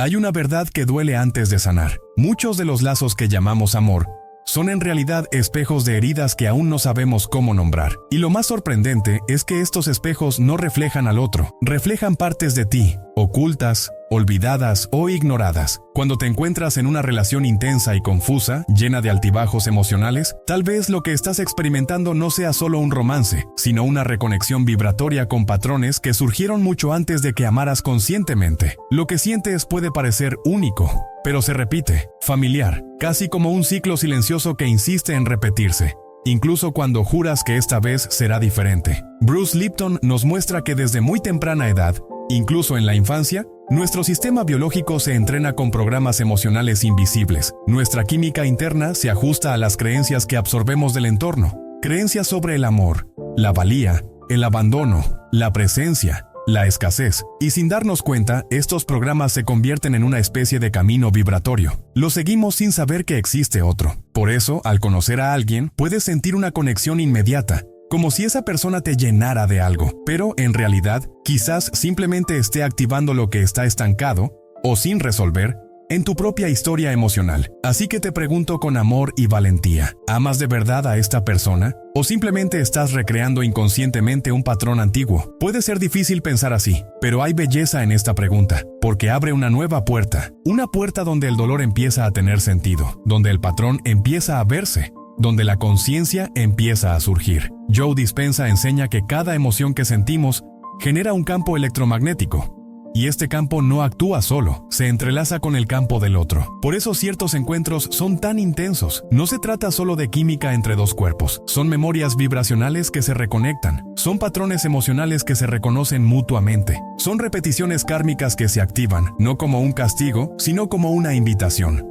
Hay una verdad que duele antes de sanar. Muchos de los lazos que llamamos amor son en realidad espejos de heridas que aún no sabemos cómo nombrar. Y lo más sorprendente es que estos espejos no reflejan al otro, reflejan partes de ti, ocultas, olvidadas o ignoradas. Cuando te encuentras en una relación intensa y confusa, llena de altibajos emocionales, tal vez lo que estás experimentando no sea solo un romance, sino una reconexión vibratoria con patrones que surgieron mucho antes de que amaras conscientemente. Lo que sientes puede parecer único, pero se repite, familiar, casi como un ciclo silencioso que insiste en repetirse, incluso cuando juras que esta vez será diferente. Bruce Lipton nos muestra que desde muy temprana edad, incluso en la infancia, nuestro sistema biológico se entrena con programas emocionales invisibles. Nuestra química interna se ajusta a las creencias que absorbemos del entorno. Creencias sobre el amor, la valía, el abandono, la presencia, la escasez. Y sin darnos cuenta, estos programas se convierten en una especie de camino vibratorio. Lo seguimos sin saber que existe otro. Por eso, al conocer a alguien, puedes sentir una conexión inmediata, como si esa persona te llenara de algo, pero en realidad, quizás simplemente esté activando lo que está estancado o sin resolver en tu propia historia emocional. Así que te pregunto con amor y valentía, ¿amas de verdad a esta persona? ¿O simplemente estás recreando inconscientemente un patrón antiguo? Puede ser difícil pensar así, pero hay belleza en esta pregunta, porque abre una nueva puerta, una puerta donde el dolor empieza a tener sentido, donde el patrón empieza a verse, donde la conciencia empieza a surgir. Joe Dispenza enseña que cada emoción que sentimos genera un campo electromagnético, y este campo no actúa solo, se entrelaza con el campo del otro. Por eso ciertos encuentros son tan intensos. No se trata solo de química entre dos cuerpos, son memorias vibracionales que se reconectan, son patrones emocionales que se reconocen mutuamente, son repeticiones kármicas que se activan, no como un castigo, sino como una invitación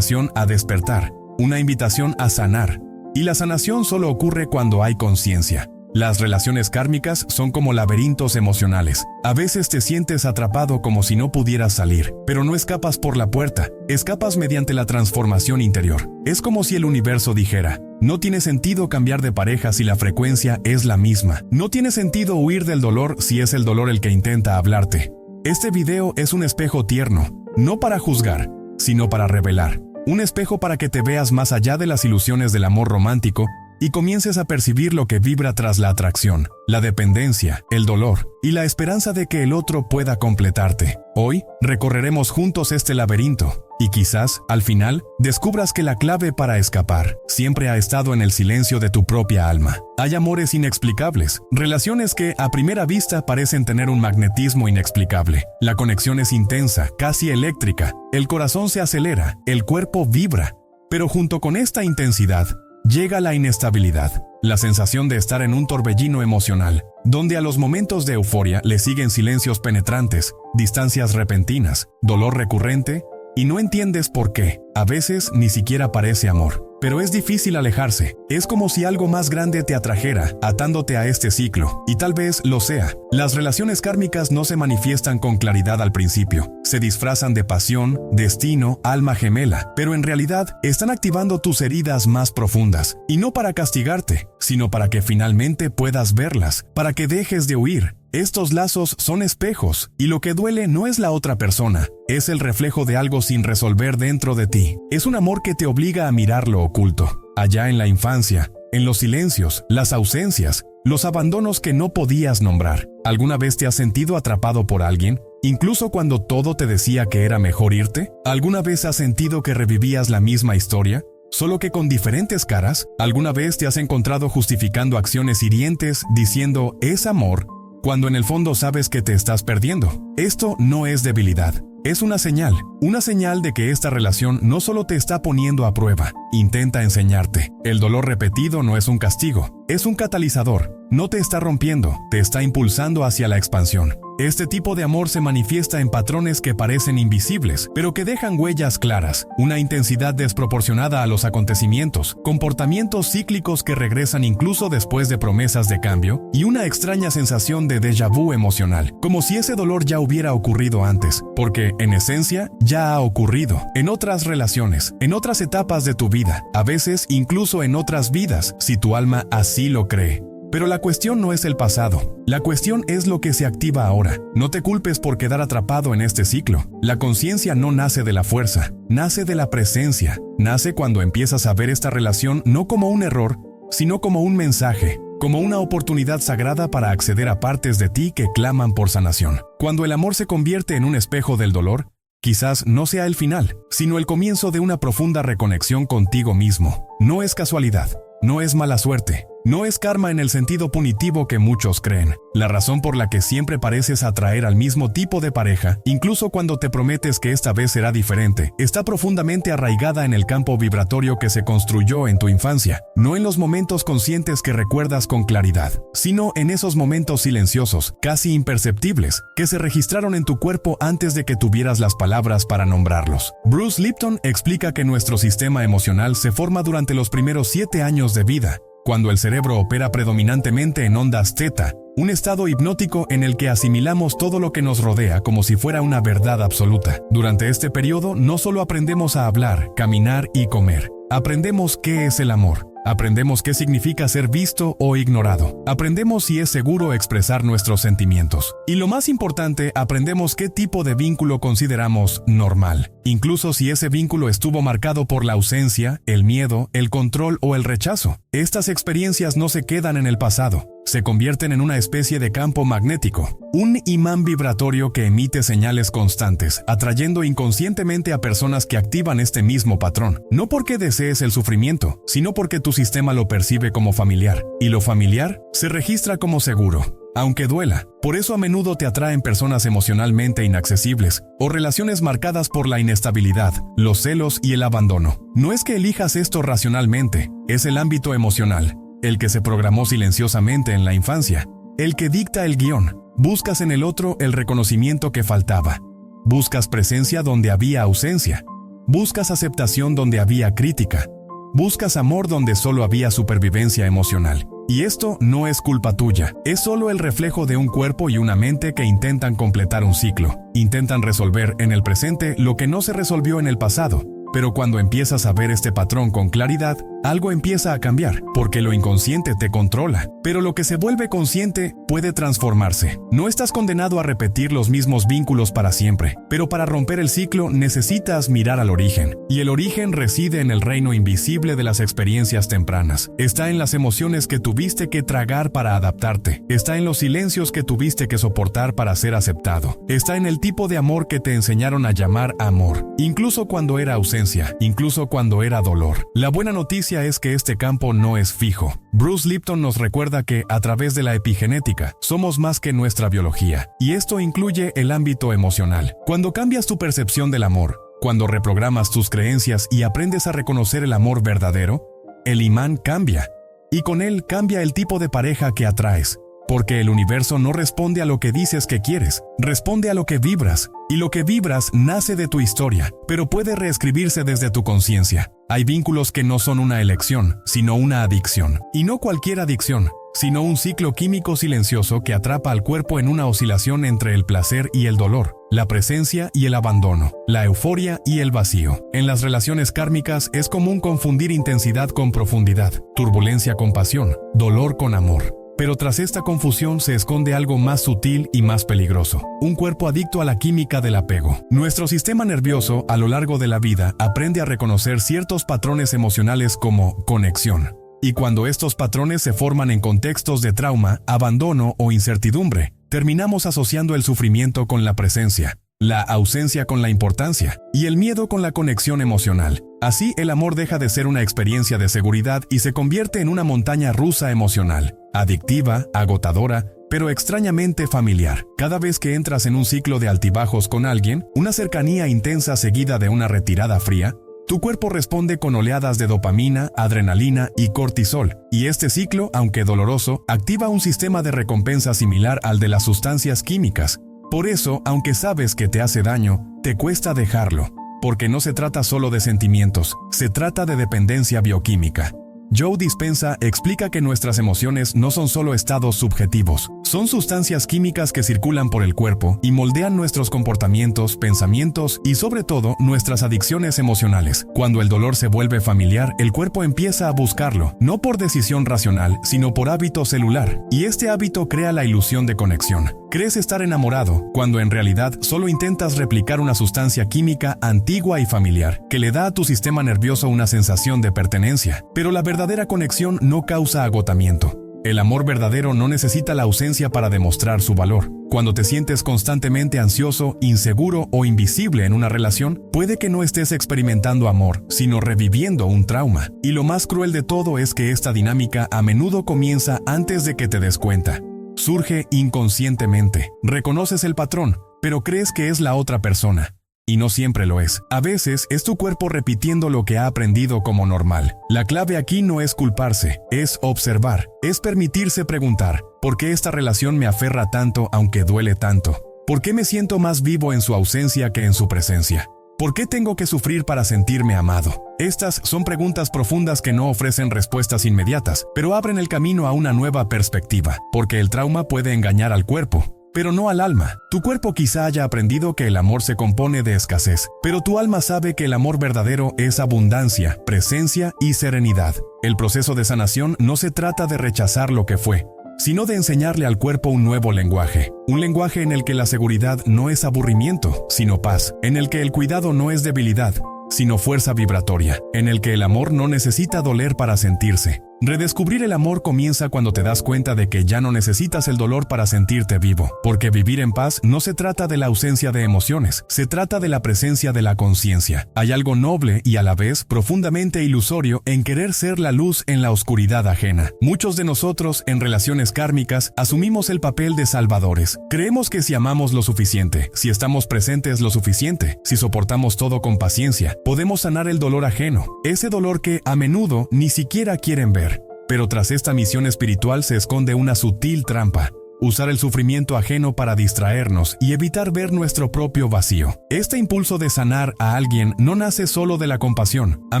a despertar, una invitación a sanar. Y la sanación solo ocurre cuando hay conciencia. Las relaciones kármicas son como laberintos emocionales. A veces te sientes atrapado como si no pudieras salir, pero no escapas por la puerta, escapas mediante la transformación interior. Es como si el universo dijera, no tiene sentido cambiar de pareja si la frecuencia es la misma. No tiene sentido huir del dolor si es el dolor el que intenta hablarte. Este video es un espejo tierno, no para juzgar, sino para revelar. Un espejo para que te veas más allá de las ilusiones del amor romántico y comiences a percibir lo que vibra tras la atracción, la dependencia, el dolor y la esperanza de que el otro pueda completarte. Hoy recorreremos juntos este laberinto y quizás, al final, descubras que la clave para escapar siempre ha estado en el silencio de tu propia alma. Hay amores inexplicables, relaciones que a primera vista parecen tener un magnetismo inexplicable. La conexión es intensa, casi eléctrica, el corazón se acelera, el cuerpo vibra. Pero junto con esta intensidad, llega la inestabilidad, la sensación de estar en un torbellino emocional, donde a los momentos de euforia le siguen silencios penetrantes, distancias repentinas, dolor recurrente, y no entiendes por qué. A veces ni siquiera parece amor, pero es difícil alejarse. Es como si algo más grande te atrajera, atándote a este ciclo, y tal vez lo sea. Las relaciones kármicas no se manifiestan con claridad al principio. Se disfrazan de pasión, destino, alma gemela, pero en realidad están activando tus heridas más profundas, y no para castigarte, sino para que finalmente puedas verlas, para que dejes de huir. Estos lazos son espejos, y lo que duele no es la otra persona, es el reflejo de algo sin resolver dentro de ti. Es un amor que te obliga a mirar lo oculto, allá en la infancia, en los silencios, las ausencias, los abandonos que no podías nombrar. ¿Alguna vez te has sentido atrapado por alguien, incluso cuando todo te decía que era mejor irte? ¿Alguna vez has sentido que revivías la misma historia, solo que con diferentes caras? ¿Alguna vez te has encontrado justificando acciones hirientes, diciendo es amor, cuando en el fondo sabes que te estás perdiendo? Esto no es debilidad, es una señal de que esta relación no solo te está poniendo a prueba, intenta enseñarte. El dolor repetido no es un castigo, es un catalizador. No te está rompiendo, te está impulsando hacia la expansión. Este tipo de amor se manifiesta en patrones que parecen invisibles, pero que dejan huellas claras, una intensidad desproporcionada a los acontecimientos, comportamientos cíclicos que regresan incluso después de promesas de cambio, y una extraña sensación de déjà vu emocional, como si ese dolor ya hubiera ocurrido antes, porque, en esencia, ya ha ocurrido, en otras relaciones, en otras etapas de tu vida, a veces incluso en otras vidas, si tu alma así lo cree. Pero la cuestión no es el pasado. La cuestión es lo que se activa ahora. No te culpes por quedar atrapado en este ciclo. La conciencia no nace de la fuerza, nace de la presencia. Nace cuando empiezas a ver esta relación no como un error, sino como un mensaje, como una oportunidad sagrada para acceder a partes de ti que claman por sanación. Cuando el amor se convierte en un espejo del dolor, quizás no sea el final, sino el comienzo de una profunda reconexión contigo mismo. No es casualidad, no es mala suerte, no es karma en el sentido punitivo que muchos creen. La razón por la que siempre pareces atraer al mismo tipo de pareja, incluso cuando te prometes que esta vez será diferente, está profundamente arraigada en el campo vibratorio que se construyó en tu infancia, no en los momentos conscientes que recuerdas con claridad, sino en esos momentos silenciosos, casi imperceptibles, que se registraron en tu cuerpo antes de que tuvieras las palabras para nombrarlos. Bruce Lipton explica que nuestro sistema emocional se forma durante los primeros 7 años de vida, cuando el cerebro opera predominantemente en ondas teta, un estado hipnótico en el que asimilamos todo lo que nos rodea como si fuera una verdad absoluta. Durante este periodo no solo aprendemos a hablar, caminar y comer, aprendemos qué es el amor. Aprendemos qué significa ser visto o ignorado. Aprendemos si es seguro expresar nuestros sentimientos. Y lo más importante, aprendemos qué tipo de vínculo consideramos normal, incluso si ese vínculo estuvo marcado por la ausencia, el miedo, el control o el rechazo. Estas experiencias no se quedan en el pasado. Se convierten en una especie de campo magnético, un imán vibratorio que emite señales constantes, atrayendo inconscientemente a personas que activan este mismo patrón. No porque desees el sufrimiento, sino porque tu sistema lo percibe como familiar, y lo familiar se registra como seguro, aunque duela. Por eso a menudo te atraen personas emocionalmente inaccesibles, o relaciones marcadas por la inestabilidad, los celos y el abandono. No es que elijas esto racionalmente, es el ámbito emocional, el que se programó silenciosamente en la infancia, el que dicta el guión. Buscas en el otro el reconocimiento que faltaba. Buscas presencia donde había ausencia. Buscas aceptación donde había crítica. Buscas amor donde solo había supervivencia emocional. Y esto no es culpa tuya, es solo el reflejo de un cuerpo y una mente que intentan completar un ciclo. Intentan resolver en el presente lo que no se resolvió en el pasado. Pero cuando empiezas a ver este patrón con claridad, algo empieza a cambiar, porque lo inconsciente te controla. Pero lo que se vuelve consciente puede transformarse. No estás condenado a repetir los mismos vínculos para siempre, pero para romper el ciclo necesitas mirar al origen. Y el origen reside en el reino invisible de las experiencias tempranas. Está en las emociones que tuviste que tragar para adaptarte. Está en los silencios que tuviste que soportar para ser aceptado. Está en el tipo de amor que te enseñaron a llamar amor, incluso cuando era ausencia, incluso cuando era dolor. La buena noticia es que este campo no es fijo. Bruce Lipton nos recuerda que, a través de la epigenética, somos más que nuestra biología, y esto incluye el ámbito emocional. Cuando cambias tu percepción del amor, cuando reprogramas tus creencias y aprendes a reconocer el amor verdadero, el imán cambia, y con él cambia el tipo de pareja que atraes. Porque el universo no responde a lo que dices que quieres, responde a lo que vibras, y lo que vibras nace de tu historia, pero puede reescribirse desde tu conciencia. Hay vínculos que no son una elección, sino una adicción, y no cualquier adicción, sino un ciclo químico silencioso que atrapa al cuerpo en una oscilación entre el placer y el dolor, la presencia y el abandono, la euforia y el vacío. En las relaciones kármicas es común confundir intensidad con profundidad, turbulencia con pasión, dolor con amor. Pero tras esta confusión se esconde algo más sutil y más peligroso, un cuerpo adicto a la química del apego. Nuestro sistema nervioso, a lo largo de la vida, aprende a reconocer ciertos patrones emocionales como conexión. Y cuando estos patrones se forman en contextos de trauma, abandono o incertidumbre, terminamos asociando el sufrimiento con la presencia, la ausencia con la importancia y el miedo con la conexión emocional. Así, el amor deja de ser una experiencia de seguridad y se convierte en una montaña rusa emocional, adictiva, agotadora, pero extrañamente familiar. Cada vez que entras en un ciclo de altibajos con alguien, una cercanía intensa seguida de una retirada fría, tu cuerpo responde con oleadas de dopamina, adrenalina y cortisol, y este ciclo, aunque doloroso, activa un sistema de recompensa similar al de las sustancias químicas. Por eso, aunque sabes que te hace daño, te cuesta dejarlo, porque no se trata solo de sentimientos, se trata de dependencia bioquímica. Joe Dispenza explica que nuestras emociones no son solo estados subjetivos, son sustancias químicas que circulan por el cuerpo y moldean nuestros comportamientos, pensamientos y sobre todo nuestras adicciones emocionales. Cuando el dolor se vuelve familiar, el cuerpo empieza a buscarlo, no por decisión racional, sino por hábito celular, y este hábito crea la ilusión de conexión. Crees estar enamorado, cuando en realidad solo intentas replicar una sustancia química antigua y familiar, que le da a tu sistema nervioso una sensación de pertenencia. Pero la verdadera conexión no causa agotamiento. El amor verdadero no necesita la ausencia para demostrar su valor. Cuando te sientes constantemente ansioso, inseguro o invisible en una relación, puede que no estés experimentando amor, sino reviviendo un trauma. Y lo más cruel de todo es que esta dinámica a menudo comienza antes de que te des cuenta. Surge inconscientemente. Reconoces el patrón, pero crees que es la otra persona. Y no siempre lo es. A veces es tu cuerpo repitiendo lo que ha aprendido como normal. La clave aquí no es culparse, es observar, es permitirse preguntar, ¿por qué esta relación me aferra tanto aunque duele tanto? ¿Por qué me siento más vivo en su ausencia que en su presencia? ¿Por qué tengo que sufrir para sentirme amado? Estas son preguntas profundas que no ofrecen respuestas inmediatas, pero abren el camino a una nueva perspectiva, porque el trauma puede engañar al cuerpo, pero no al alma. Tu cuerpo quizá haya aprendido que el amor se compone de escasez, pero tu alma sabe que el amor verdadero es abundancia, presencia y serenidad. El proceso de sanación no se trata de rechazar lo que fue, sino de enseñarle al cuerpo un nuevo lenguaje. Un lenguaje en el que la seguridad no es aburrimiento, sino paz. En el que el cuidado no es debilidad, sino fuerza vibratoria. En el que el amor no necesita doler para sentirse. Redescubrir el amor comienza cuando te das cuenta de que ya no necesitas el dolor para sentirte vivo, porque vivir en paz no se trata de la ausencia de emociones, se trata de la presencia de la conciencia. Hay algo noble y a la vez profundamente ilusorio en querer ser la luz en la oscuridad ajena. Muchos de nosotros, en relaciones kármicas, asumimos el papel de salvadores. Creemos que si amamos lo suficiente, si estamos presentes lo suficiente, si soportamos todo con paciencia, podemos sanar el dolor ajeno, ese dolor que a menudo ni siquiera quieren ver. Pero tras esta misión espiritual se esconde una sutil trampa: usar el sufrimiento ajeno para distraernos y evitar ver nuestro propio vacío. Este impulso de sanar a alguien no nace solo de la compasión, a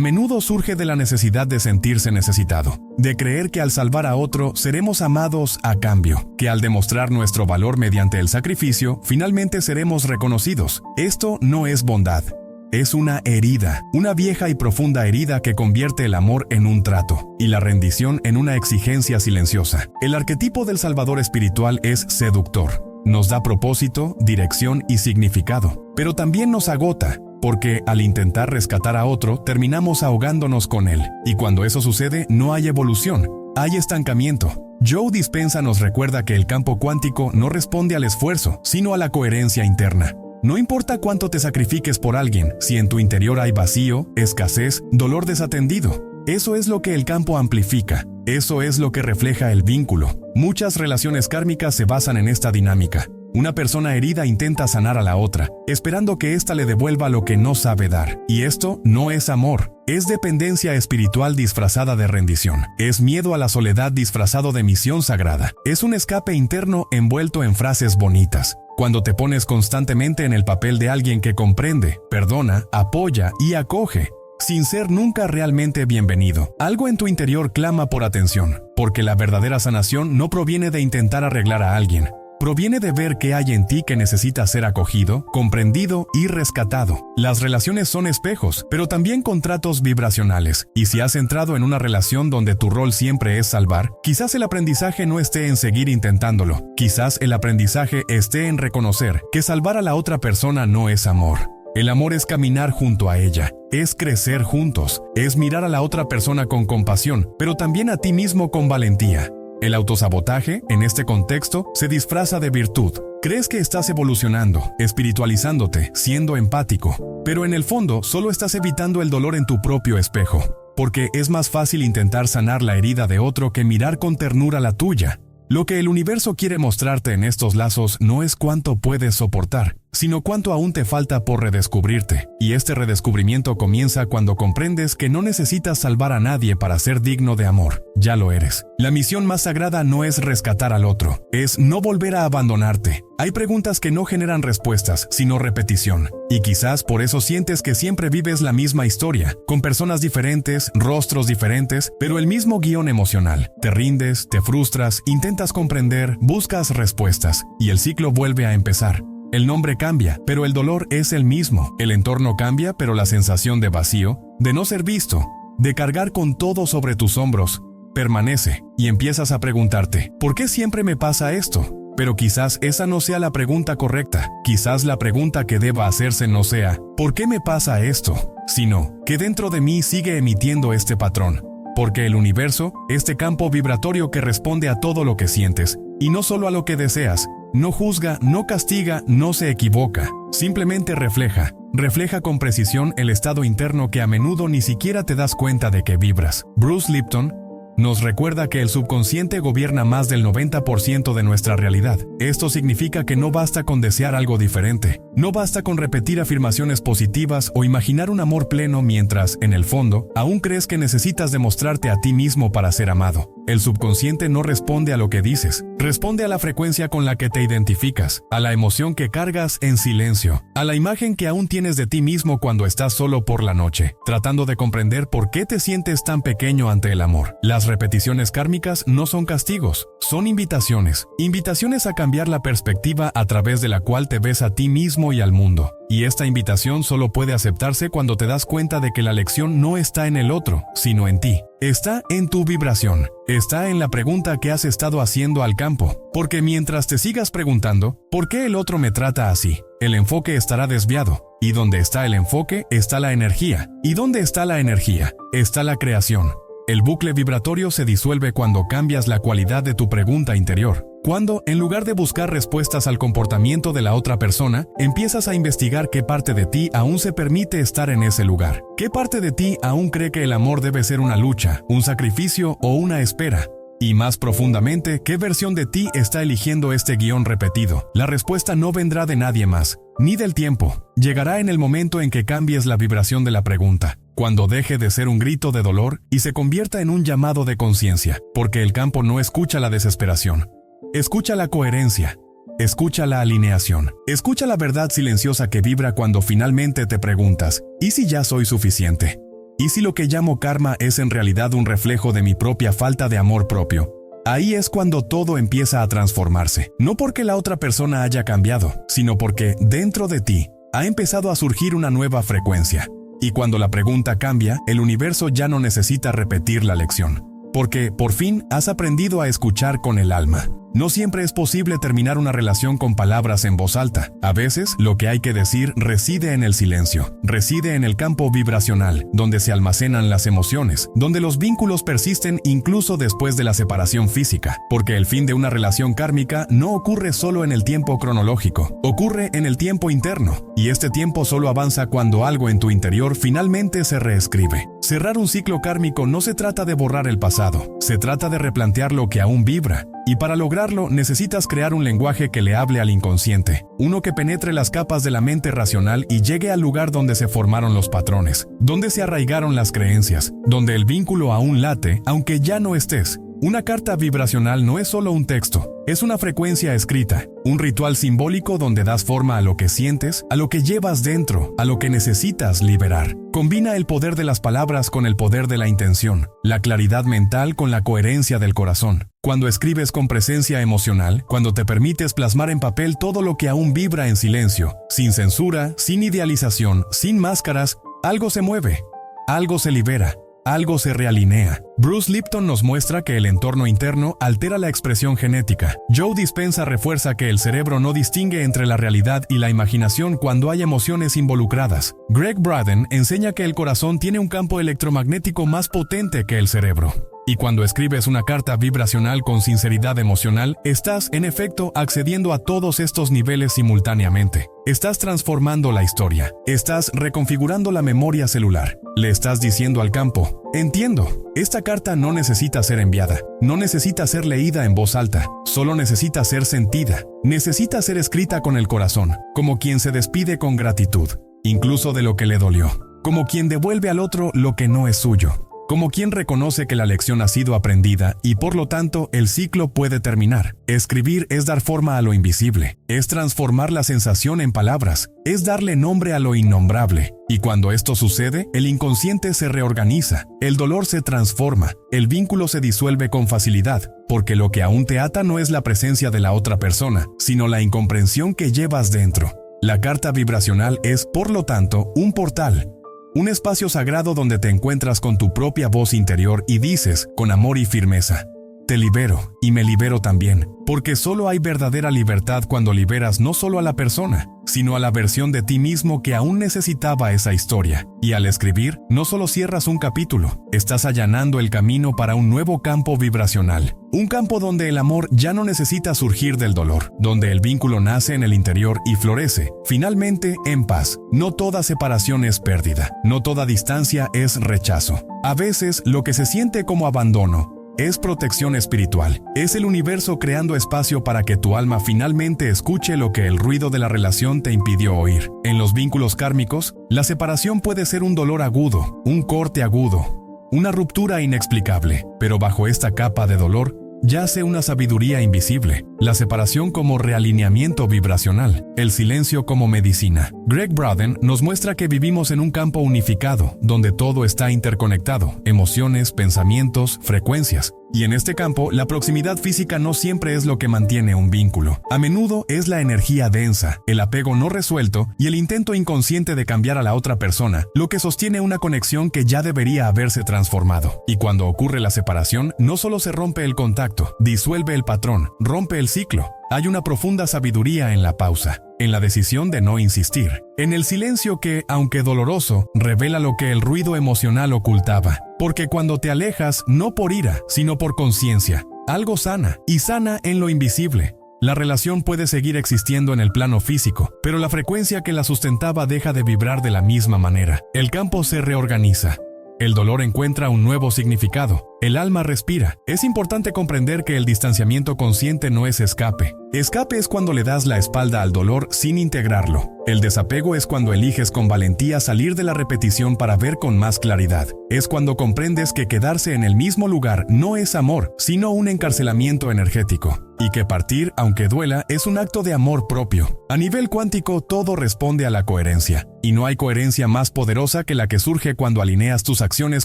menudo surge de la necesidad de sentirse necesitado, de creer que al salvar a otro seremos amados a cambio, que al demostrar nuestro valor mediante el sacrificio, finalmente seremos reconocidos. Esto no es bondad. Es una herida, una vieja y profunda herida que convierte el amor en un trato y la rendición en una exigencia silenciosa. El arquetipo del salvador espiritual es seductor. Nos da propósito, dirección y significado, pero también nos agota, porque al intentar rescatar a otro, terminamos ahogándonos con él. Y cuando eso sucede, no hay evolución, hay estancamiento. Joe Dispenza nos recuerda que el campo cuántico no responde al esfuerzo, sino a la coherencia interna. No importa cuánto te sacrifiques por alguien, si en tu interior hay vacío, escasez, dolor desatendido. Eso es lo que el campo amplifica. Eso es lo que refleja el vínculo. Muchas relaciones kármicas se basan en esta dinámica. Una persona herida intenta sanar a la otra, esperando que ésta le devuelva lo que no sabe dar. Y esto no es amor. Es dependencia espiritual disfrazada de rendición. Es miedo a la soledad disfrazado de misión sagrada. Es un escape interno envuelto en frases bonitas. Cuando te pones constantemente en el papel de alguien que comprende, perdona, apoya y acoge, sin ser nunca realmente bienvenido, algo en tu interior clama por atención, porque la verdadera sanación no proviene de intentar arreglar a alguien. Proviene de ver qué hay en ti que necesita ser acogido, comprendido y rescatado. Las relaciones son espejos, pero también contratos vibracionales. Y si has entrado en una relación donde tu rol siempre es salvar, quizás el aprendizaje no esté en seguir intentándolo. Quizás el aprendizaje esté en reconocer que salvar a la otra persona no es amor. El amor es caminar junto a ella, es crecer juntos, es mirar a la otra persona con compasión, pero también a ti mismo con valentía. El autosabotaje, en este contexto, se disfraza de virtud. Crees que estás evolucionando, espiritualizándote, siendo empático, pero en el fondo solo estás evitando el dolor en tu propio espejo, porque es más fácil intentar sanar la herida de otro que mirar con ternura la tuya. Lo que el universo quiere mostrarte en estos lazos no es cuánto puedes soportar, sino cuánto aún te falta por redescubrirte. Y este redescubrimiento comienza cuando comprendes que no necesitas salvar a nadie para ser digno de amor. Ya lo eres. La misión más sagrada no es rescatar al otro, es no volver a abandonarte. Hay preguntas que no generan respuestas, sino repetición. Y quizás por eso sientes que siempre vives la misma historia, con personas diferentes, rostros diferentes, pero el mismo guión emocional. Te rindes, te frustras, intentas comprender, buscas respuestas, y el ciclo vuelve a empezar. El nombre cambia, pero el dolor es el mismo. El entorno cambia, pero la sensación de vacío, de no ser visto, de cargar con todo sobre tus hombros, permanece. Y empiezas a preguntarte, ¿por qué siempre me pasa esto? Pero quizás esa no sea la pregunta correcta. Quizás la pregunta que deba hacerse no sea, ¿por qué me pasa esto? Sino, que dentro de mí sigue emitiendo este patrón. Porque el universo, este campo vibratorio que responde a todo lo que sientes, y no solo a lo que deseas, no juzga, no castiga, no se equivoca. Simplemente refleja con precisión el estado interno que a menudo ni siquiera te das cuenta de que vibras. Bruce Lipton nos recuerda que el subconsciente gobierna más del 90% de nuestra realidad. Esto significa que no basta con desear algo diferente. No basta con repetir afirmaciones positivas o imaginar un amor pleno mientras, en el fondo, aún crees que necesitas demostrarte a ti mismo para ser amado. El subconsciente no responde a lo que dices, responde a la frecuencia con la que te identificas, a la emoción que cargas en silencio, a la imagen que aún tienes de ti mismo cuando estás solo por la noche, tratando de comprender por qué te sientes tan pequeño ante el amor. Las repeticiones kármicas no son castigos, son invitaciones. Invitaciones a cambiar la perspectiva a través de la cual te ves a ti mismo y al mundo. Y esta invitación solo puede aceptarse cuando te das cuenta de que la lección no está en el otro, sino en ti. Está en tu vibración. Está en la pregunta que has estado haciendo al campo. Porque mientras te sigas preguntando, ¿por qué el otro me trata así?, el enfoque estará desviado. Y donde está el enfoque, está la energía. Y donde está la energía, está la creación. El bucle vibratorio se disuelve cuando cambias la cualidad de tu pregunta interior. Cuando, en lugar de buscar respuestas al comportamiento de la otra persona, empiezas a investigar qué parte de ti aún se permite estar en ese lugar. ¿Qué parte de ti aún cree que el amor debe ser una lucha, un sacrificio o una espera? Y más profundamente, ¿qué versión de ti está eligiendo este guión repetido? La respuesta no vendrá de nadie más, ni del tiempo. Llegará en el momento en que cambies la vibración de la pregunta, cuando deje de ser un grito de dolor y se convierta en un llamado de conciencia, porque el campo no escucha la desesperación. Escucha la coherencia, escucha la alineación, escucha la verdad silenciosa que vibra cuando finalmente te preguntas, ¿y si ya soy suficiente? ¿Y si lo que llamo karma es en realidad un reflejo de mi propia falta de amor propio? Ahí es cuando todo empieza a transformarse, no porque la otra persona haya cambiado, sino porque, dentro de ti, ha empezado a surgir una nueva frecuencia. Y cuando la pregunta cambia, el universo ya no necesita repetir la lección. Porque, por fin, has aprendido a escuchar con el alma. No siempre es posible terminar una relación con palabras en voz alta. A veces, lo que hay que decir reside en el silencio, reside en el campo vibracional, donde se almacenan las emociones, donde los vínculos persisten incluso después de la separación física. Porque el fin de una relación kármica no ocurre solo en el tiempo cronológico, ocurre en el tiempo interno. Y este tiempo solo avanza cuando algo en tu interior finalmente se reescribe. Cerrar un ciclo kármico no se trata de borrar el pasado, se trata de replantear lo que aún vibra. Y para lograrlo, necesitas crear un lenguaje que le hable al inconsciente, uno que penetre las capas de la mente racional y llegue al lugar donde se formaron los patrones, donde se arraigaron las creencias, donde el vínculo aún late, aunque ya no estés. Una carta vibracional no es solo un texto, es una frecuencia escrita, un ritual simbólico donde das forma a lo que sientes, a lo que llevas dentro, a lo que necesitas liberar. Combina el poder de las palabras con el poder de la intención, la claridad mental con la coherencia del corazón. Cuando escribes con presencia emocional, cuando te permites plasmar en papel todo lo que aún vibra en silencio, sin censura, sin idealización, sin máscaras, algo se mueve, algo se libera. Algo se realinea. Bruce Lipton nos muestra que el entorno interno altera la expresión genética. Joe Dispenza refuerza que el cerebro no distingue entre la realidad y la imaginación cuando hay emociones involucradas. Greg Braden enseña que el corazón tiene un campo electromagnético más potente que el cerebro. Y cuando escribes una carta vibracional con sinceridad emocional, estás, en efecto, accediendo a todos estos niveles simultáneamente. Estás transformando la historia. Estás reconfigurando la memoria celular. Le estás diciendo al campo: entiendo, esta carta no necesita ser enviada, no necesita ser leída en voz alta, solo necesita ser sentida. Necesita ser escrita con el corazón, como quien se despide con gratitud, incluso de lo que le dolió, como quien devuelve al otro lo que no es suyo. Como quien reconoce que la lección ha sido aprendida y por lo tanto el ciclo puede terminar. Escribir es dar forma a lo invisible, es transformar la sensación en palabras, es darle nombre a lo innombrable. Y cuando esto sucede, el inconsciente se reorganiza, el dolor se transforma, el vínculo se disuelve con facilidad, porque lo que aún te ata no es la presencia de la otra persona, sino la incomprensión que llevas dentro. La carta vibracional es, por lo tanto, un portal. Un espacio sagrado donde te encuentras con tu propia voz interior y dices, con amor y firmeza: te libero, y me libero también, porque solo hay verdadera libertad cuando liberas no solo a la persona, sino a la versión de ti mismo que aún necesitaba esa historia. Y al escribir, no solo cierras un capítulo, estás allanando el camino para un nuevo campo vibracional. Un campo donde el amor ya no necesita surgir del dolor, donde el vínculo nace en el interior y florece, finalmente, en paz. No toda separación es pérdida, no toda distancia es rechazo. A veces, lo que se siente como abandono es protección espiritual. Es el universo creando espacio para que tu alma finalmente escuche lo que el ruido de la relación te impidió oír. En los vínculos kármicos, la separación puede ser un dolor agudo, un corte agudo, una ruptura inexplicable, pero bajo esta capa de dolor yace una sabiduría invisible, la separación como realineamiento vibracional, el silencio como medicina. Greg Braden nos muestra que vivimos en un campo unificado, donde todo está interconectado, emociones, pensamientos, frecuencias. Y en este campo, la proximidad física no siempre es lo que mantiene un vínculo. A menudo es la energía densa, el apego no resuelto y el intento inconsciente de cambiar a la otra persona, lo que sostiene una conexión que ya debería haberse transformado. Y cuando ocurre la separación, no solo se rompe el contacto, disuelve el patrón, rompe el ciclo. Hay una profunda sabiduría en la pausa, en la decisión de no insistir, en el silencio que, aunque doloroso, revela lo que el ruido emocional ocultaba. Porque cuando te alejas, no por ira, sino por conciencia, algo sana, y sana en lo invisible. La relación puede seguir existiendo en el plano físico, pero la frecuencia que la sustentaba deja de vibrar de la misma manera. El campo se reorganiza. El dolor encuentra un nuevo significado. El alma respira. Es importante comprender que el distanciamiento consciente no es escape. Escape es cuando le das la espalda al dolor sin integrarlo. El desapego es cuando eliges con valentía salir de la repetición para ver con más claridad. Es cuando comprendes que quedarse en el mismo lugar no es amor, sino un encarcelamiento energético. Y que partir, aunque duela, es un acto de amor propio. A nivel cuántico, todo responde a la coherencia. Y no hay coherencia más poderosa que la que surge cuando alineas tus acciones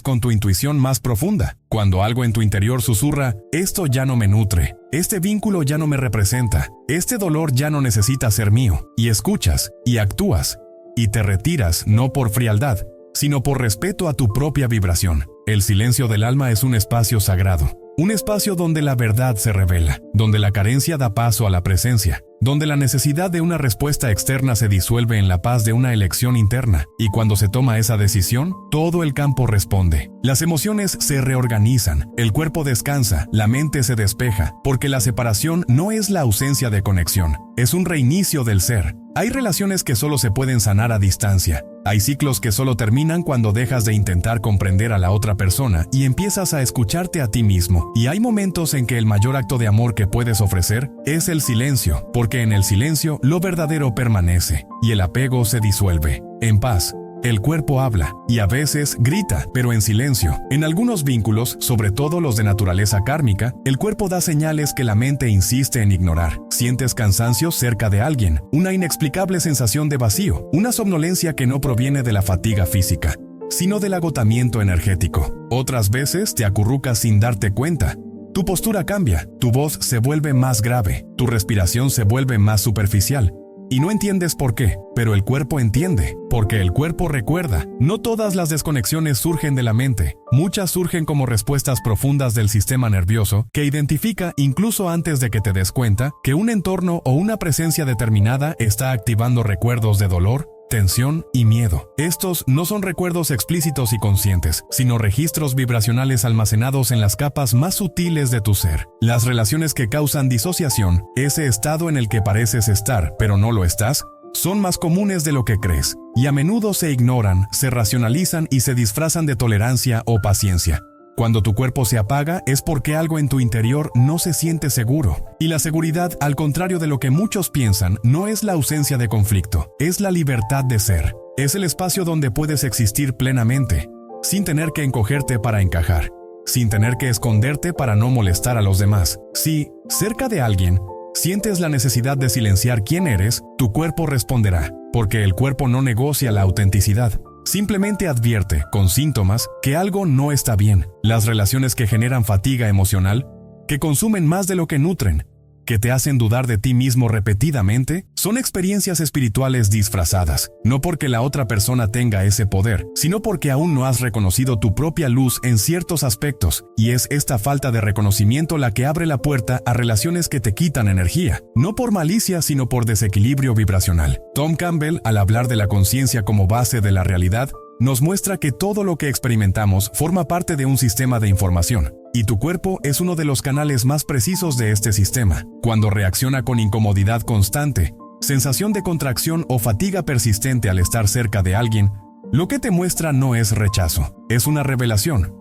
con tu intuición más profunda. Cuando algo en tu interior susurra: esto ya no me nutre, este vínculo ya no me representa, este dolor ya no necesita ser mío. Y escuchas, y actúas, y te retiras no por frialdad, sino por respeto a tu propia vibración. El silencio del alma es un espacio sagrado. Un espacio donde la verdad se revela, donde la carencia da paso a la presencia, donde la necesidad de una respuesta externa se disuelve en la paz de una elección interna. Y cuando se toma esa decisión, todo el campo responde. Las emociones se reorganizan, el cuerpo descansa, la mente se despeja, porque la separación no es la ausencia de conexión, es un reinicio del ser. Hay relaciones que solo se pueden sanar a distancia. Hay ciclos que solo terminan cuando dejas de intentar comprender a la otra persona y empiezas a escucharte a ti mismo. Y hay momentos en que el mayor acto de amor que puedes ofrecer es el silencio, porque en el silencio lo verdadero permanece y el apego se disuelve. En paz, el cuerpo habla y a veces grita, pero en silencio. En algunos vínculos, sobre todo los de naturaleza kármica, el cuerpo da señales que la mente insiste en ignorar. Sientes cansancio cerca de alguien, una inexplicable sensación de vacío, una somnolencia que no proviene de la fatiga física, sino del agotamiento energético. Otras veces te acurrucas sin darte cuenta. Tu postura cambia, tu voz se vuelve más grave, tu respiración se vuelve más superficial. Y no entiendes por qué, pero el cuerpo entiende, porque el cuerpo recuerda. No todas las desconexiones surgen de la mente. Muchas surgen como respuestas profundas del sistema nervioso que identifica, incluso antes de que te des cuenta, que un entorno o una presencia determinada está activando recuerdos de dolor, tensión y miedo. Estos no son recuerdos explícitos y conscientes, sino registros vibracionales almacenados en las capas más sutiles de tu ser. Las relaciones que causan disociación, ese estado en el que pareces estar, pero no lo estás, son más comunes de lo que crees, y a menudo se ignoran, se racionalizan y se disfrazan de tolerancia o paciencia. Cuando tu cuerpo se apaga es porque algo en tu interior no se siente seguro. Y la seguridad, al contrario de lo que muchos piensan, no es la ausencia de conflicto, es la libertad de ser. Es el espacio donde puedes existir plenamente, sin tener que encogerte para encajar, sin tener que esconderte para no molestar a los demás. Si, cerca de alguien, sientes la necesidad de silenciar quién eres, tu cuerpo responderá, porque el cuerpo no negocia la autenticidad. Simplemente advierte, con síntomas, que algo no está bien. Las relaciones que generan fatiga emocional, que consumen más de lo que nutren, que te hacen dudar de ti mismo repetidamente, son experiencias espirituales disfrazadas, no porque la otra persona tenga ese poder, sino porque aún no has reconocido tu propia luz en ciertos aspectos, y es esta falta de reconocimiento la que abre la puerta a relaciones que te quitan energía, no por malicia sino por desequilibrio vibracional. Tom Campbell, al hablar de la conciencia como base de la realidad, nos muestra que todo lo que experimentamos forma parte de un sistema de información, y tu cuerpo es uno de los canales más precisos de este sistema. Cuando reacciona con incomodidad constante, sensación de contracción o fatiga persistente al estar cerca de alguien, lo que te muestra no es rechazo, es una revelación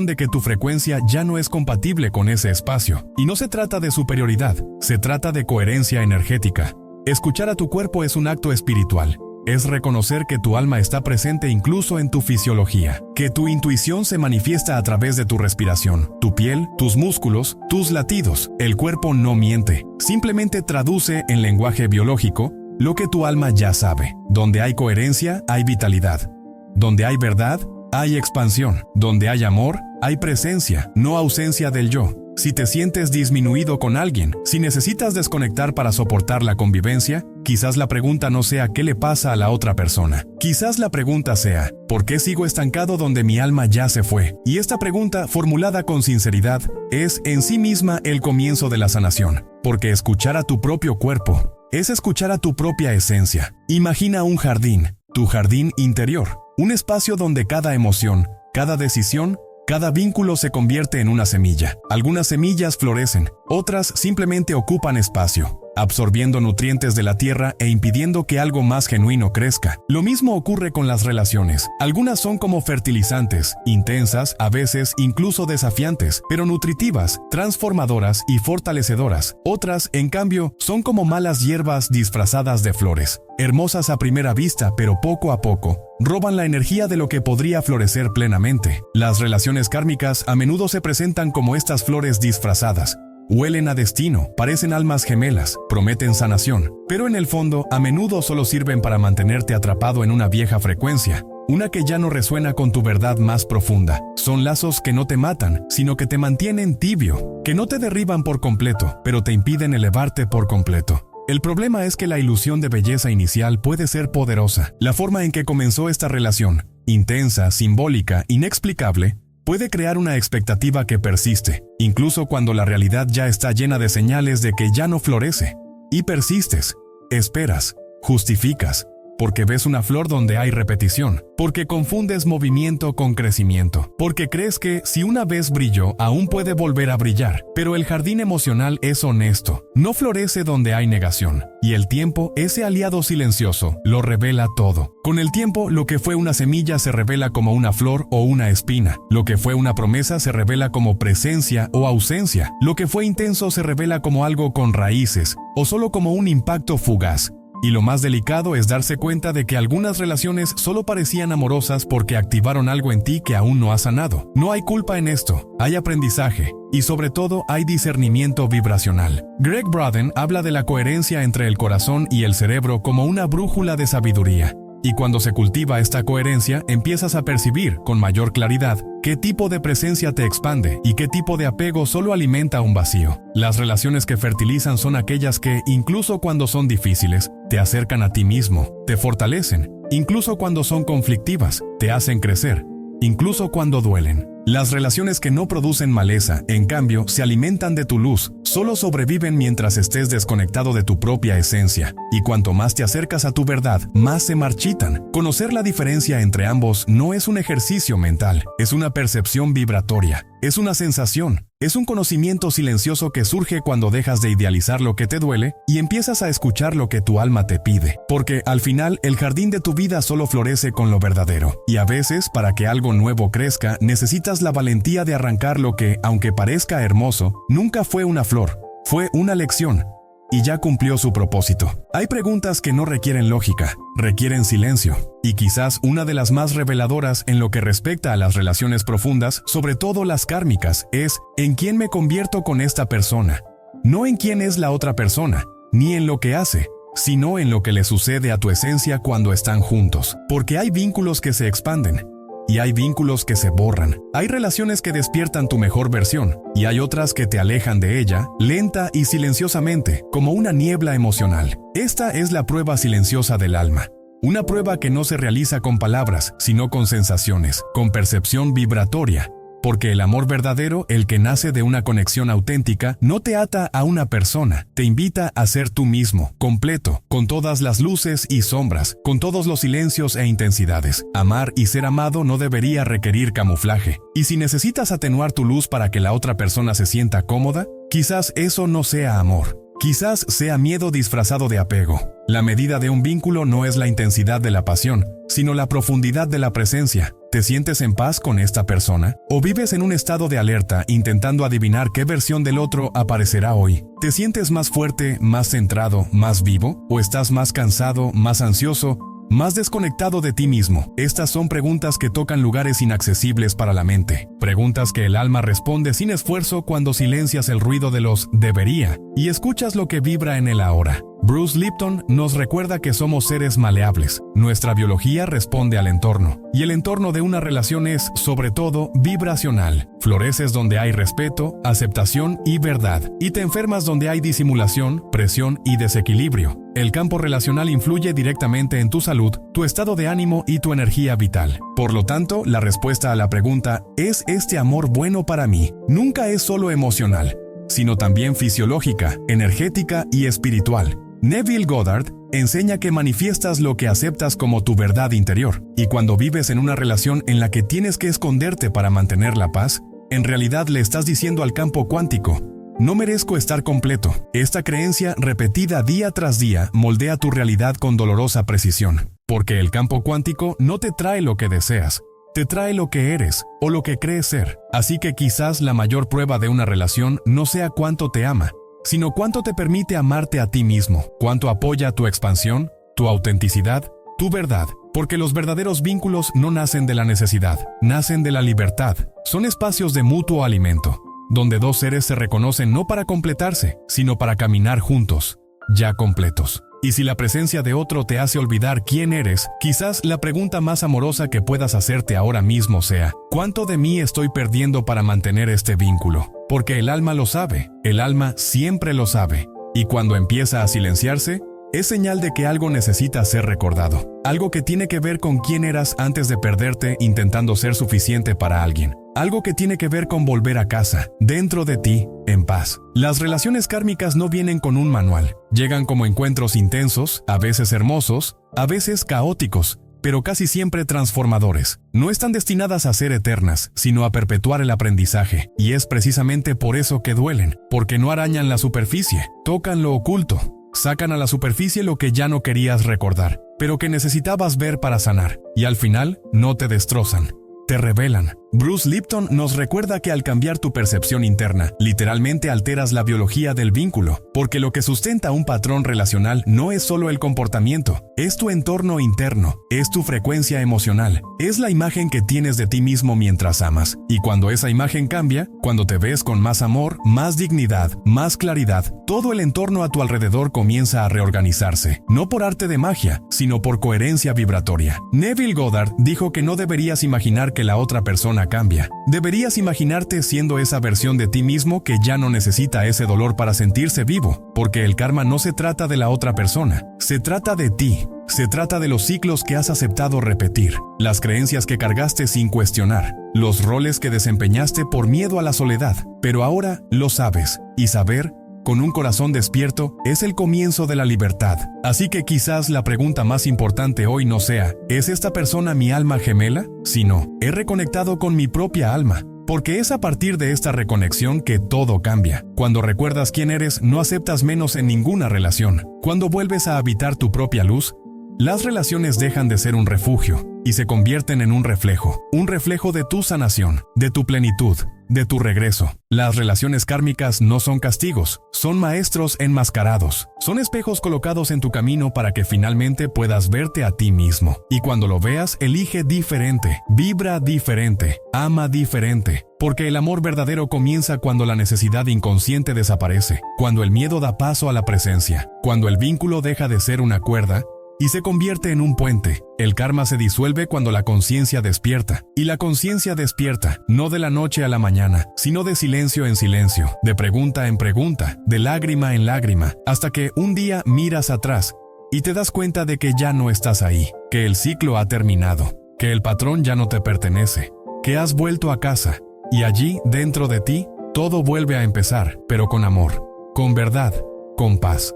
de que tu frecuencia ya no es compatible con ese espacio. Y no se trata de superioridad, se trata de coherencia energética. Escuchar a tu cuerpo es un acto espiritual. Es reconocer que tu alma está presente incluso en tu fisiología, que tu intuición se manifiesta a través de tu respiración, tu piel, tus músculos, tus latidos. El cuerpo no miente, simplemente traduce en lenguaje biológico lo que tu alma ya sabe. Donde hay coherencia, hay vitalidad. Donde hay verdad, hay expansión. Donde hay amor, hay presencia, no ausencia del yo. Si te sientes disminuido con alguien, si necesitas desconectar para soportar la convivencia, quizás la pregunta no sea ¿qué le pasa a la otra persona? Quizás la pregunta sea ¿por qué sigo estancado donde mi alma ya se fue? Y esta pregunta, formulada con sinceridad, es en sí misma el comienzo de la sanación, porque escuchar a tu propio cuerpo es escuchar a tu propia esencia. Imagina un jardín, tu jardín interior, un espacio donde cada emoción, cada decisión, cada vínculo se convierte en una semilla. Algunas semillas florecen, otras simplemente ocupan espacio, absorbiendo nutrientes de la tierra e impidiendo que algo más genuino crezca. Lo mismo ocurre con las relaciones. Algunas son como fertilizantes, intensas, a veces incluso desafiantes, pero nutritivas, transformadoras y fortalecedoras. Otras, en cambio, son como malas hierbas disfrazadas de flores. Hermosas a primera vista, pero poco a poco, roban la energía de lo que podría florecer plenamente. Las relaciones kármicas a menudo se presentan como estas flores disfrazadas. Huelen a destino, parecen almas gemelas, prometen sanación, pero en el fondo a menudo solo sirven para mantenerte atrapado en una vieja frecuencia, una que ya no resuena con tu verdad más profunda. Son lazos que no te matan, sino que te mantienen tibio, que no te derriban por completo, pero te impiden elevarte por completo. El problema es que la ilusión de belleza inicial puede ser poderosa. La forma en que comenzó esta relación, intensa, simbólica, inexplicable, puede crear una expectativa que persiste, incluso cuando la realidad ya está llena de señales de que ya no florece. Y persistes, esperas, justificas, porque ves una flor donde hay repetición, porque confundes movimiento con crecimiento, porque crees que si una vez brilló, aún puede volver a brillar. Pero el jardín emocional es honesto, no florece donde hay negación, y el tiempo, ese aliado silencioso, lo revela todo. Con el tiempo, lo que fue una semilla se revela como una flor o una espina, lo que fue una promesa se revela como presencia o ausencia, lo que fue intenso se revela como algo con raíces, o solo como un impacto fugaz. Y lo más delicado es darse cuenta de que algunas relaciones solo parecían amorosas porque activaron algo en ti que aún no has sanado. No hay culpa en esto, hay aprendizaje, y sobre todo hay discernimiento vibracional. Greg Braden habla de la coherencia entre el corazón y el cerebro como una brújula de sabiduría. Y cuando se cultiva esta coherencia, empiezas a percibir, con mayor claridad, qué tipo de presencia te expande y qué tipo de apego solo alimenta un vacío. Las relaciones que fertilizan son aquellas que, incluso cuando son difíciles, te acercan a ti mismo, te fortalecen, incluso cuando son conflictivas, te hacen crecer, incluso cuando duelen. Las relaciones que no producen maleza, en cambio, se alimentan de tu luz, solo sobreviven mientras estés desconectado de tu propia esencia, y cuanto más te acercas a tu verdad, más se marchitan. Conocer la diferencia entre ambos no es un ejercicio mental, es una percepción vibratoria, es una sensación, es un conocimiento silencioso que surge cuando dejas de idealizar lo que te duele y empiezas a escuchar lo que tu alma te pide, porque al final el jardín de tu vida solo florece con lo verdadero, y a veces para que algo nuevo crezca necesitas la valentía de arrancar lo que, aunque parezca hermoso, nunca fue una flor, fue una lección. Y ya cumplió su propósito. Hay preguntas que no requieren lógica, requieren silencio. Y quizás una de las más reveladoras en lo que respecta a las relaciones profundas, sobre todo las kármicas, es ¿en quién me convierto con esta persona? No en quién es la otra persona, ni en lo que hace, sino en lo que le sucede a tu esencia cuando están juntos. Porque hay vínculos que se expanden. Y hay vínculos que se borran. Hay relaciones que despiertan tu mejor versión, y hay otras que te alejan de ella, lenta y silenciosamente, como una niebla emocional. Esta es la prueba silenciosa del alma. Una prueba que no se realiza con palabras, sino con sensaciones, con percepción vibratoria. Porque el amor verdadero, el que nace de una conexión auténtica, no te ata a una persona, te invita a ser tú mismo, completo, con todas las luces y sombras, con todos los silencios e intensidades. Amar y ser amado no debería requerir camuflaje. Y si necesitas atenuar tu luz para que la otra persona se sienta cómoda, quizás eso no sea amor. Quizás sea miedo disfrazado de apego. La medida de un vínculo no es la intensidad de la pasión, sino la profundidad de la presencia. ¿Te sientes en paz con esta persona? ¿O vives en un estado de alerta intentando adivinar qué versión del otro aparecerá hoy? ¿Te sientes más fuerte, más centrado, más vivo? ¿O estás más cansado, más ansioso, más desconectado de ti mismo? Estas son preguntas que tocan lugares inaccesibles para la mente. Preguntas que el alma responde sin esfuerzo cuando silencias el ruido de los debería y escuchas lo que vibra en el ahora. Bruce Lipton nos recuerda que somos seres maleables. Nuestra biología responde al entorno, y el entorno de una relación es, sobre todo, vibracional. Floreces donde hay respeto, aceptación y verdad, y te enfermas donde hay disimulación, presión y desequilibrio. El campo relacional influye directamente en tu salud, tu estado de ánimo y tu energía vital. Por lo tanto, la respuesta a la pregunta ¿es este amor bueno para mí? Nunca es solo emocional, sino también fisiológica, energética y espiritual. Neville Goddard enseña que manifiestas lo que aceptas como tu verdad interior, y cuando vives en una relación en la que tienes que esconderte para mantener la paz, en realidad le estás diciendo al campo cuántico, no merezco estar completo. Esta creencia, repetida día tras día, moldea tu realidad con dolorosa precisión, porque el campo cuántico no te trae lo que deseas, te trae lo que eres o lo que crees ser. Así que quizás la mayor prueba de una relación no sea cuánto te ama, sino cuánto te permite amarte a ti mismo, cuánto apoya tu expansión, tu autenticidad, tu verdad. Porque los verdaderos vínculos no nacen de la necesidad, nacen de la libertad. Son espacios de mutuo alimento, donde dos seres se reconocen no para completarse, sino para caminar juntos, ya completos. Y si la presencia de otro te hace olvidar quién eres, quizás la pregunta más amorosa que puedas hacerte ahora mismo sea, ¿cuánto de mí estoy perdiendo para mantener este vínculo? Porque el alma lo sabe, el alma siempre lo sabe. Y cuando empieza a silenciarse, es señal de que algo necesita ser recordado. Algo que tiene que ver con quién eras antes de perderte intentando ser suficiente para alguien. Algo que tiene que ver con volver a casa, dentro de ti, en paz. Las relaciones kármicas no vienen con un manual. Llegan como encuentros intensos, a veces hermosos, a veces caóticos, pero casi siempre transformadores. No están destinadas a ser eternas, sino a perpetuar el aprendizaje. Y es precisamente por eso que duelen, porque no arañan la superficie, tocan lo oculto. Sacan a la superficie lo que ya no querías recordar, pero que necesitabas ver para sanar. Y al final, no te destrozan, te revelan. Bruce Lipton nos recuerda que al cambiar tu percepción interna, literalmente alteras la biología del vínculo, porque lo que sustenta un patrón relacional no es solo el comportamiento, es tu entorno interno, es tu frecuencia emocional, es la imagen que tienes de ti mismo mientras amas. Y cuando esa imagen cambia, cuando te ves con más amor, más dignidad, más claridad, todo el entorno a tu alrededor comienza a reorganizarse, no por arte de magia, sino por coherencia vibratoria. Neville Goddard dijo que no deberías imaginar que la otra persona persona cambia. Deberías imaginarte siendo esa versión de ti mismo que ya no necesita ese dolor para sentirse vivo, porque el karma no se trata de la otra persona, se trata de ti. Se trata de los ciclos que has aceptado repetir, las creencias que cargaste sin cuestionar, los roles que desempeñaste por miedo a la soledad, pero ahora lo sabes, y saber, con un corazón despierto, es el comienzo de la libertad. Así que quizás la pregunta más importante hoy no sea, ¿es esta persona mi alma gemela? Sino, ¿he reconectado con mi propia alma? Porque es a partir de esta reconexión que todo cambia. Cuando recuerdas quién eres, no aceptas menos en ninguna relación. Cuando vuelves a habitar tu propia luz, las relaciones dejan de ser un refugio y se convierten en un reflejo de tu sanación, de tu plenitud, de tu regreso. Las relaciones kármicas no son castigos, son maestros enmascarados, son espejos colocados en tu camino para que finalmente puedas verte a ti mismo. Y cuando lo veas, elige diferente, vibra diferente, ama diferente, porque el amor verdadero comienza cuando la necesidad inconsciente desaparece, cuando el miedo da paso a la presencia, cuando el vínculo deja de ser una cuerda y se convierte en un puente. El karma se disuelve cuando la conciencia despierta. Y la conciencia despierta, no de la noche a la mañana, sino de silencio en silencio, de pregunta en pregunta, de lágrima en lágrima, hasta que un día miras atrás y te das cuenta de que ya no estás ahí, que el ciclo ha terminado, que el patrón ya no te pertenece, que has vuelto a casa, y allí, dentro de ti, todo vuelve a empezar, pero con amor, con verdad, con paz.